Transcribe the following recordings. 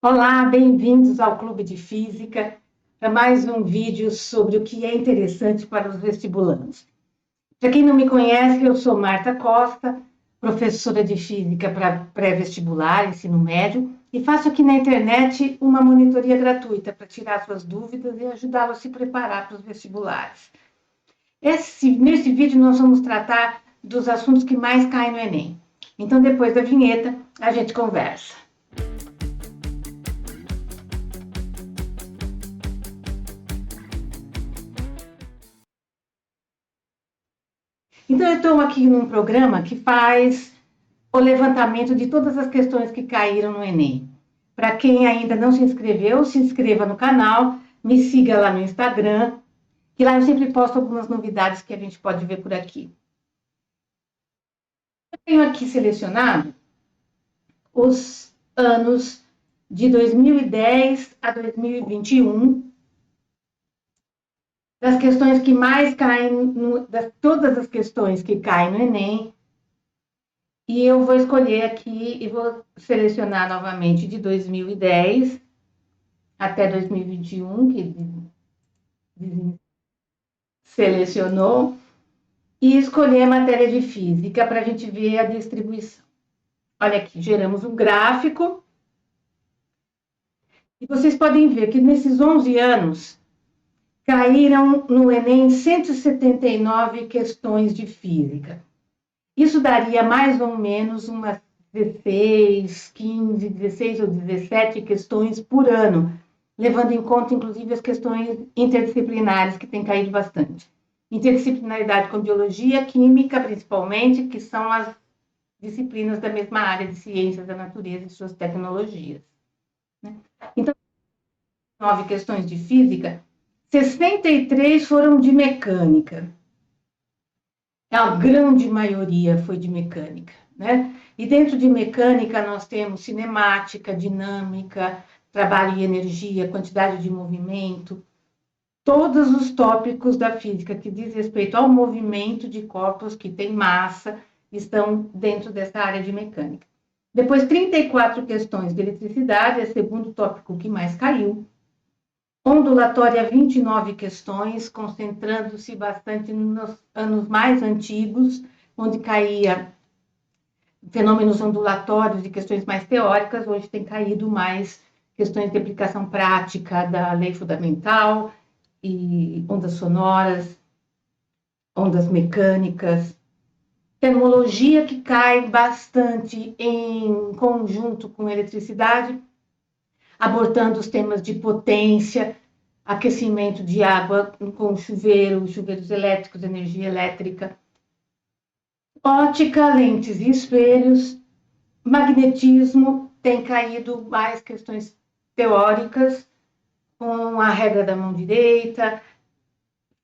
Olá, bem-vindos ao Clube de Física, para mais um vídeo sobre o que é interessante para os vestibulandos. Para quem não me conhece, eu sou Marta Costa, professora de Física para pré-vestibular, ensino médio, e faço aqui na internet uma monitoria gratuita para tirar suas dúvidas e ajudá-lo a se preparar para os vestibulares. Nesse vídeo nós vamos tratar dos assuntos que mais caem no Enem. Então, depois da vinheta, a gente conversa. Então, eu estou aqui num programa que faz o levantamento de todas as questões que caíram no Enem. Para quem ainda não se inscreveu, se inscreva no canal, me siga lá no Instagram, que lá eu sempre posto algumas novidades que a gente pode ver por aqui. Eu tenho aqui selecionado os anos de 2010 a 2021, das questões que mais caem, todas as questões que caem no Enem. E eu vou escolher aqui e vou selecionar novamente de 2010 até 2021, que selecionou, e escolher a matéria de física para a gente ver a distribuição. Olha aqui, geramos um gráfico. E vocês podem ver que nesses 11 anos caíram no Enem 179 questões de física. Isso daria mais ou menos umas 16, 15, 16 ou 17 questões por ano, levando em conta, inclusive, as questões interdisciplinares, que têm caído bastante. Interdisciplinaridade com biologia, química, principalmente, que são as disciplinas da mesma área de ciências da natureza e suas tecnologias. Então, 9 questões de física, 63 foram de mecânica. A grande maioria foi de mecânica, né? E dentro de mecânica nós temos cinemática, dinâmica, trabalho e energia, quantidade de movimento, todos os tópicos da física que diz respeito ao movimento de corpos que têm massa estão dentro dessa área de mecânica. Depois, 34 questões de eletricidade, é o segundo tópico que mais caiu. Ondulatória, 29 questões, concentrando-se bastante nos anos mais antigos, onde caía fenômenos ondulatórios e questões mais teóricas. Hoje tem caído mais questões de aplicação prática da lei fundamental e ondas sonoras, ondas mecânicas. Termologia, que cai bastante em conjunto com eletricidade, abordando os temas de potência, aquecimento de água com chuveiros elétricos, energia elétrica, ótica, lentes e espelhos, magnetismo, tem caído mais questões teóricas, com a regra da mão direita,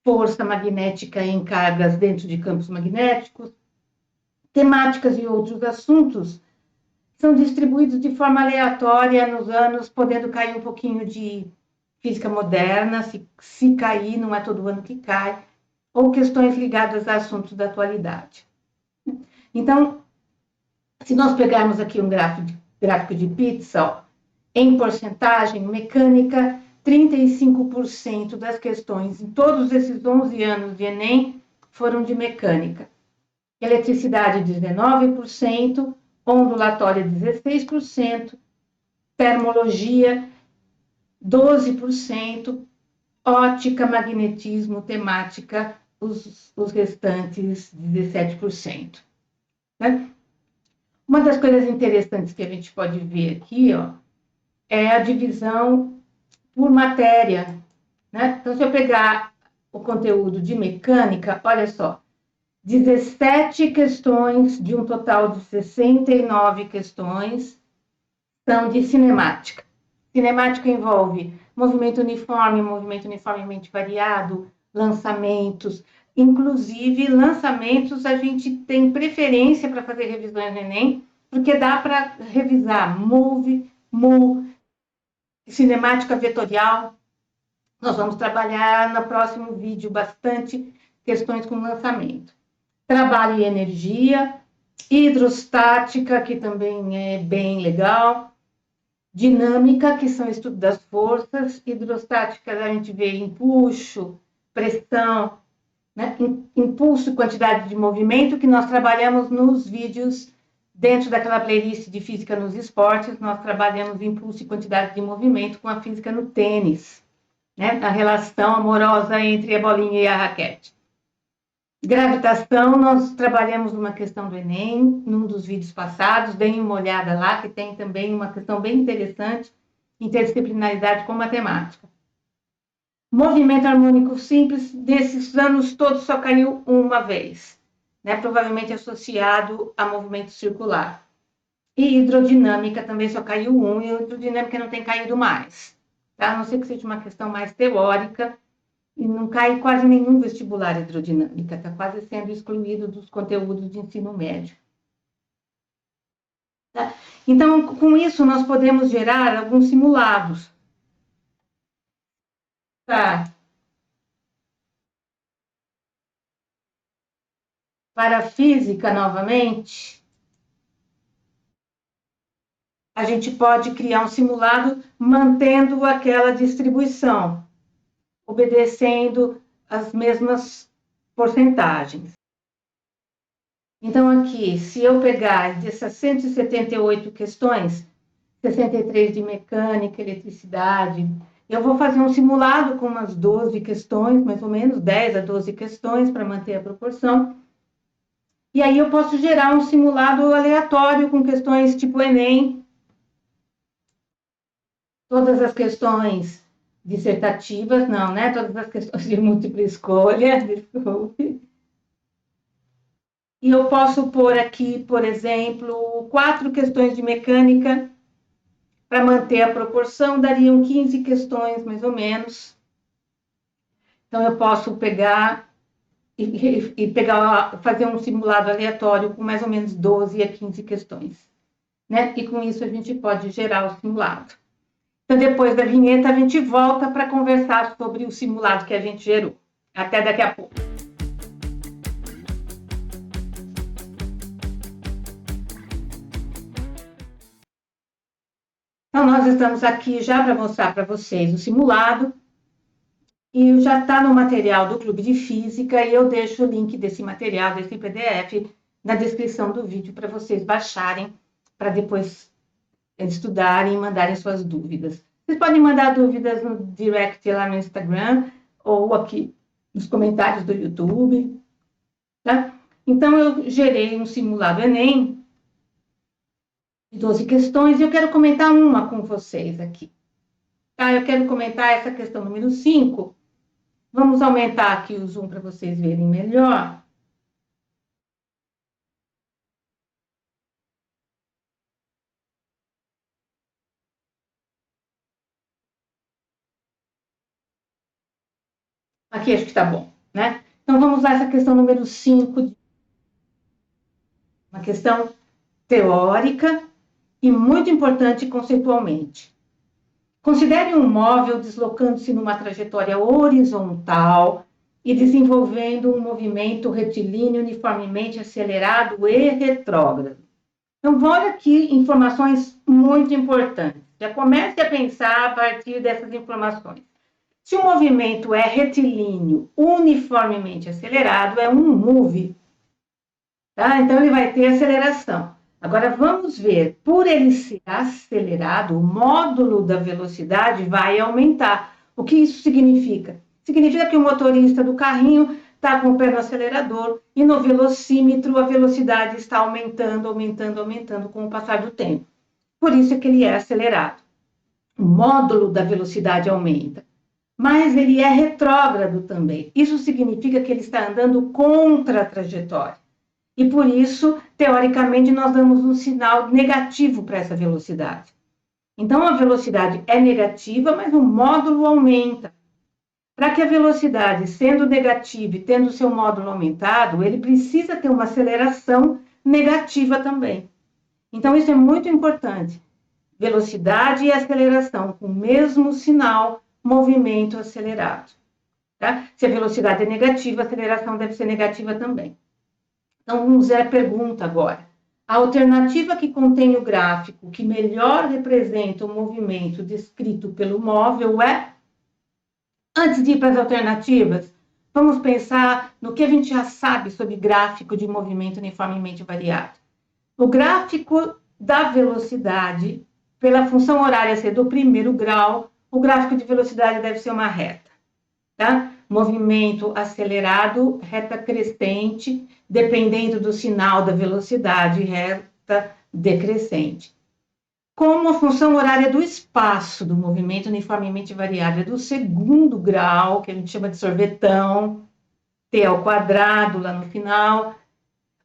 força magnética em cargas dentro de campos magnéticos, temáticas e outros assuntos são distribuídos de forma aleatória nos anos, podendo cair um pouquinho de física moderna, se cair, não é todo ano que cai, ou questões ligadas a assuntos da atualidade. Então, se nós pegarmos aqui um gráfico de pizza, ó, em porcentagem, mecânica, 35% das questões em todos esses 11 anos de Enem foram de mecânica. Eletricidade, 19%, ondulatória, 16%, termologia, 12%, ótica, magnetismo, temática, os restantes 17%. Né? Uma das coisas interessantes que a gente pode ver aqui, ó, é a divisão por matéria. Né? Então, se eu pegar o conteúdo de mecânica, olha só, 17 questões de um total de 69 questões são de cinemática. Cinemática envolve movimento uniformemente variado, lançamentos. Inclusive, lançamentos a gente tem preferência para fazer revisões no Enem, porque dá para revisar move, cinemática vetorial. Nós vamos trabalhar no próximo vídeo bastante questões com lançamento. Trabalho e energia, hidrostática, que também é bem legal, Dinâmica, que são o estudo das forças. Hidrostática, a gente vê empuxo, pressão, né? Impulso e quantidade de movimento, que nós trabalhamos nos vídeos dentro daquela playlist de física nos esportes. Nós trabalhamos impulso e quantidade de movimento com a física no tênis, né? A relação amorosa entre a bolinha e a raquete. Gravitação, nós trabalhamos numa questão do Enem, num dos vídeos passados, deem uma olhada lá, que tem também uma questão bem interessante, interdisciplinaridade com matemática. Movimento harmônico simples, desses anos todos só caiu uma vez, né? Provavelmente associado a movimento circular. E hidrodinâmica também só caiu um, e hidrodinâmica não tem caído mais, tá? A não ser que seja uma questão mais teórica, e não cai quase nenhum vestibular hidrodinâmica, está quase sendo excluído dos conteúdos de ensino médio. Tá? Então, com isso, nós podemos gerar alguns simulados. Tá. Para a física, novamente, a gente pode criar um simulado mantendo aquela distribuição, obedecendo as mesmas porcentagens. Então, aqui, se eu pegar dessas 178 questões, 63 de mecânica, eletricidade, eu vou fazer um simulado com umas 12 questões, mais ou menos, 10 a 12 questões, para manter a proporção. E aí eu posso gerar um simulado aleatório com questões tipo Enem. Todas as questões dissertativas, não, né? Todas as questões de múltipla escolha, desculpe. E eu posso pôr aqui, por exemplo, 4 questões de mecânica, para manter a proporção, dariam 15 questões, mais ou menos. Então, eu posso pegar fazer um simulado aleatório com mais ou menos 12 a 15 questões, né? E com isso a gente pode gerar o simulado. Então, depois da vinheta, a gente volta para conversar sobre o simulado que a gente gerou. Até daqui a pouco. Então, nós estamos aqui já para mostrar para vocês o simulado. E já está no material do Clube de Física, e eu deixo o link desse material, desse PDF, na descrição do vídeo para vocês baixarem, para depois estudarem e mandarem suas dúvidas. Vocês podem mandar dúvidas no direct lá no Instagram, ou aqui nos comentários do YouTube, tá? Então, eu gerei um simulado Enem, de 12 questões, e eu quero comentar uma com vocês aqui. Tá? Eu quero comentar essa questão número 5. Vamos aumentar aqui o zoom para vocês verem melhor. Aqui acho que está bom, né? Então, vamos usar essa questão número 5, uma questão teórica e muito importante conceitualmente. Considere um móvel deslocando-se numa trajetória horizontal e desenvolvendo um movimento retilíneo uniformemente acelerado e retrógrado. Então, olha aqui informações muito importantes. Já comece a pensar a partir dessas informações. Se o movimento é retilíneo uniformemente acelerado, é um move. Tá? Então, ele vai ter aceleração. Agora, vamos ver, por ele ser acelerado, o módulo da velocidade vai aumentar. O que isso significa? Significa que o motorista do carrinho está com o pé no acelerador e no velocímetro a velocidade está aumentando, aumentando, aumentando com o passar do tempo. Por isso é que ele é acelerado. O módulo da velocidade aumenta. Mas ele é retrógrado também. Isso significa que ele está andando contra a trajetória. E por isso, teoricamente, nós damos um sinal negativo para essa velocidade. Então, a velocidade é negativa, mas o módulo aumenta. Para que a velocidade, sendo negativa e tendo seu módulo aumentado, ele precisa ter uma aceleração negativa também. Então, isso é muito importante. Velocidade e aceleração com o mesmo sinal, movimento acelerado. Tá? Se a velocidade é negativa, a aceleração deve ser negativa também. Então, vamos ver a pergunta agora. A alternativa que contém o gráfico que melhor representa o movimento descrito pelo móvel é... Antes de ir para as alternativas, vamos pensar no que a gente já sabe sobre gráfico de movimento uniformemente variado. O gráfico da velocidade, pela função horária ser do primeiro grau, o gráfico de velocidade deve ser uma reta, tá? Movimento acelerado, reta crescente, dependendo do sinal da velocidade, reta decrescente. Como a função horária do espaço do movimento uniformemente variado é do segundo grau, que a gente chama de sorvetão, t ao quadrado lá no final,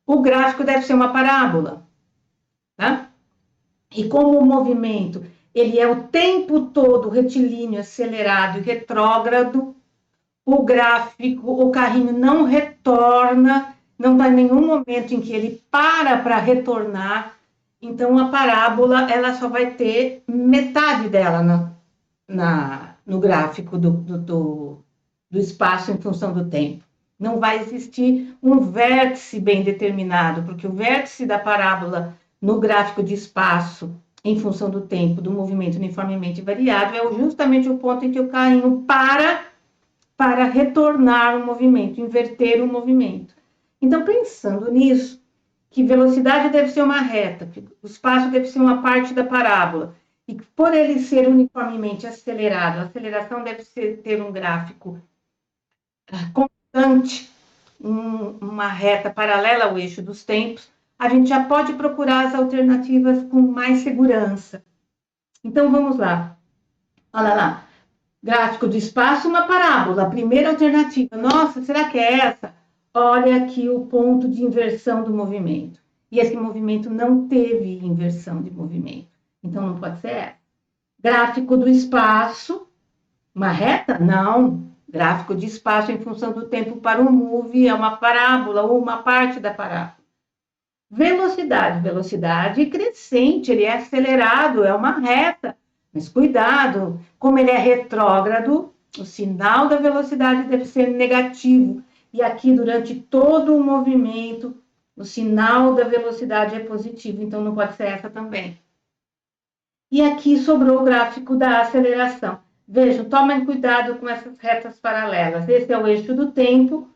o gráfico deve ser uma parábola, tá? E como o movimento ele é o tempo todo retilíneo, acelerado e retrógrado, o gráfico, o carrinho não retorna, não está em nenhum momento em que ele para retornar. Então, a parábola ela só vai ter metade dela no gráfico do espaço em função do tempo. Não vai existir um vértice bem determinado, porque o vértice da parábola no gráfico de espaço em função do tempo do movimento uniformemente variado é justamente o ponto em que o carrinho para retornar o movimento, inverter o movimento. Então, pensando nisso, que velocidade deve ser uma reta, que o espaço deve ser uma parte da parábola, e por ele ser uniformemente acelerado, a aceleração deve ter um gráfico constante, uma reta paralela ao eixo dos tempos, a gente já pode procurar as alternativas com mais segurança. Então, vamos lá. Olha lá. Gráfico do espaço, uma parábola. A primeira alternativa. Nossa, será que é essa? Olha aqui o ponto de inversão do movimento. E esse movimento não teve inversão de movimento. Então, não pode ser essa. Gráfico do espaço, uma reta? Não. Gráfico de espaço em função do tempo para o move é uma parábola ou uma parte da parábola. Velocidade crescente, ele é acelerado, é uma reta. Mas cuidado, como ele é retrógrado, o sinal da velocidade deve ser negativo. E aqui, durante todo o movimento, o sinal da velocidade é positivo, então não pode ser essa também. E aqui sobrou o gráfico da aceleração. Vejam, tomem cuidado com essas retas paralelas. Esse é o eixo do tempo,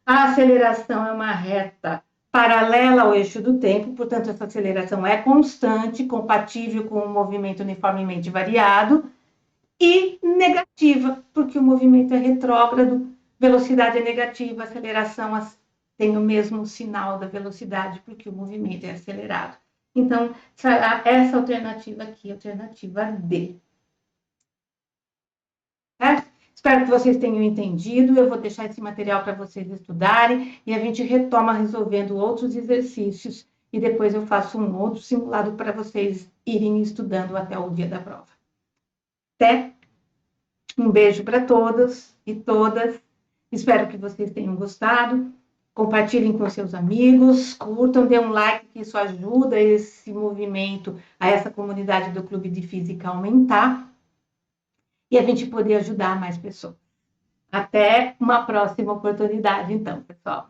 a aceleração é uma reta paralela ao eixo do tempo, portanto, essa aceleração é constante, compatível com o movimento uniformemente variado, e negativa, porque o movimento é retrógrado, velocidade é negativa, aceleração tem o mesmo sinal da velocidade, porque o movimento é acelerado. Então, essa alternativa aqui, alternativa D. Certo? Espero que vocês tenham entendido. Eu vou deixar esse material para vocês estudarem e a gente retoma resolvendo outros exercícios e depois eu faço um outro simulado para vocês irem estudando até o dia da prova. Até! Um beijo para todos e todas. Espero que vocês tenham gostado. Compartilhem com seus amigos, curtam, dê um like, que isso ajuda esse movimento, a essa comunidade do Clube de Física a aumentar e a gente poder ajudar mais pessoas. Até uma próxima oportunidade, então, pessoal.